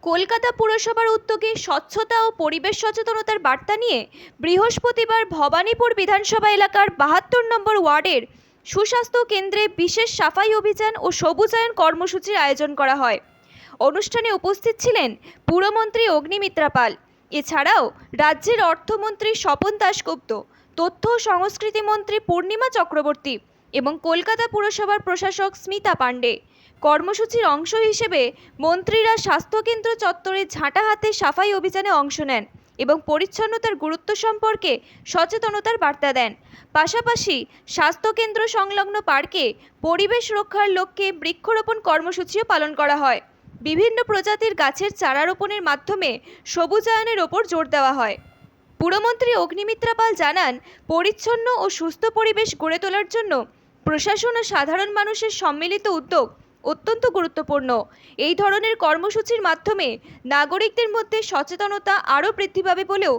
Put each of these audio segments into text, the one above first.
কলকাতা পুরসভার উদ্যোগে স্বচ্ছতা ও পরিবেশ সচেতনতার বার্তা নিয়ে বৃহস্পতিবার ভবানীপুর বিধানসভা এলাকার ৭২ নম্বর ওয়ার্ডের সুস্বাস্থ্য কেন্দ্রে বিশেষ সাফাই অভিযান ও সবুজায়ন কর্মসূচির আয়োজন করা হয়। অনুষ্ঠানে উপস্থিত ছিলেন পুরমন্ত্রী অগ্নিমিত্রা পাল, এছাড়াও রাজ্যের অর্থমন্ত্রী স্বপন দাশগুপ্ত, তথ্য ও সংস্কৃতি মন্ত্রী পূর্ণিমা চক্রবর্তী এবং কলকাতা পুরসভার প্রশাসক স্মিতা পাণ্ডে। কর্মসূচির অংশ হিসেবে মন্ত্রীরা স্বাস্থ্যকেন্দ্র চত্বরে ঝাঁটা হাতে সাফাই অভিযানে অংশ নেন এবং পরিচ্ছন্নতার গুরুত্ব সম্পর্কে সচেতনতার বার্তা দেন। পাশাপাশি স্বাস্থ্যকেন্দ্র সংলগ্ন পার্কে পরিবেশ রক্ষার লক্ষ্যে বৃক্ষরোপণ কর্মসূচিও পালন করা হয়। বিভিন্ন প্রজাতির গাছের চারা রোপণের মাধ্যমে সবুজায়নের ওপর জোর দেওয়া হয়। পুরমন্ত্রী অগ্নিমিত্রা পাল জানান, পরিচ্ছন্ন ও সুস্থ পরিবেশ গড়ে তোলার জন্য প্রশাসন ও সাধারণ মানুষের সম্মিলিত উদ্যোগ অত্যন্ত গুরুত্বপূর্ণ। এই ধরনের কর্মসূচির মাধ্যমে নাগরিকদের মধ্যে সচেতনতা আরও বৃদ্ধি পাবে বলেও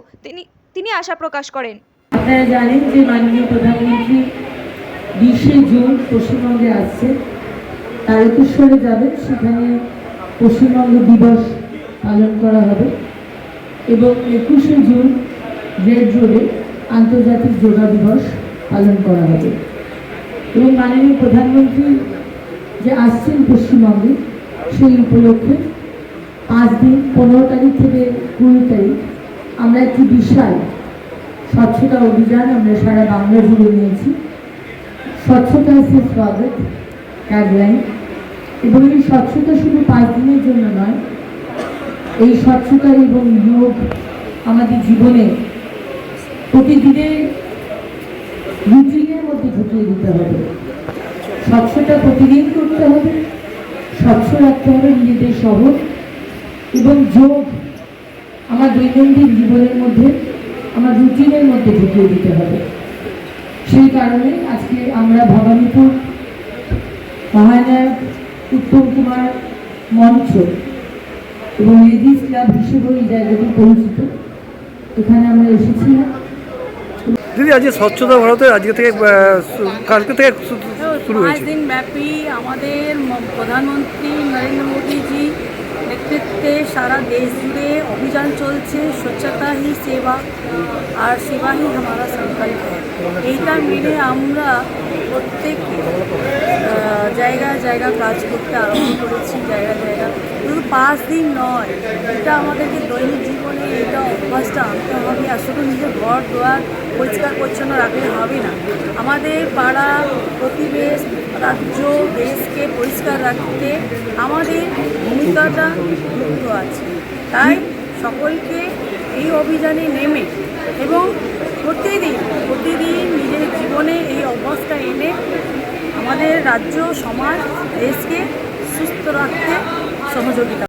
তিনি আশা প্রকাশ করেন। আপনারা জানেন যে মাননীয় প্রধানমন্ত্রী 20শে জুন পশ্চিমবঙ্গে আসছে, তারকেশ্বরে যাবেন, সেখানে পশ্চিমবঙ্গ দিবস পালন করা হবে এবং 21শে জুন রেড রোডে আন্তর্জাতিক যোগা দিবস পালন করা হবে। এবং মাননীয় প্রধানমন্ত্রী যে আসছেন পশ্চিমবঙ্গে, সেই উপলক্ষে 5 দিন 15 তারিখ থেকে 20 তারিখ আমরা একটি বিশাল স্বচ্ছতা অভিযান আমরা সারা বাংলা জুড়ে নিয়েছি। স্বচ্ছতা সে স্বাগত ট্যাগলাইন। এবং এই স্বচ্ছতা শুধু 5 দিনের জন্য নয়, এই স্বচ্ছতা এবং যোগ আমাদের জীবনে প্রতিদিনের রুটিনের মধ্যে ঢুকিয়ে দিতে হবে। স্বচ্ছতা প্রতিদিন করতে হবে, স্বচ্ছ রাখতে হবে নিজেদের শহর, এবং যোগ আমার দৈনন্দিন জীবনের মধ্যে আমার রুটিনের মধ্যে ঢুকিয়ে দিতে হবে। সেই কারণে আজকে আমরা ভবানীপুর মহানায়ক উত্তম কুমার মঞ্চ এবং লেডিস ক্লাব হিসেবেও এই জায়গাটি পরিচিত, এখানে আমরা এসেছিলাম। দিদি, আজকে স্বচ্ছতা ভারতে আজকে থেকে কালকে থেকে শুরু হয়েছে। 5 দিন ব্যাপী আমাদের প্রধানমন্ত্রী নরেন্দ্র মোদীজি নেতৃত্বে সারা দেশ জুড়ে অভিযান চলছে। স্বচ্ছতা হি সেবা আর সেবা হি হামারা সংকল্প। এইটা মেনে আমরা প্রত্যেক জায়গায় জায়গায় কাজ করতে আরম্ভ করেছি। জায়গা শুধু 5 দিন নয়, এটা আমাদেরকে দৈনিক জীবনে এটা অভ্যাসটা আনতে হবে। আর শুধু নিজের ঘর দুয়ার পরিষ্কার পরিচ্ছন্ন রাখলে হবে না, আমাদের পাড়া প্রতিবেশ রাজ্য দেশকে পরিষ্কার রাখতে আমাদের ভূমিকাটা যুক্ত আছে। তাই সকলকে এই অভিযানে নেমে এবং প্রতিদিন নিজের জীবনে এই অভ্যাসটা এনে আমাদের রাজ্য সমাজ দেশকে সুস্থ রাখতে সহযোগিতা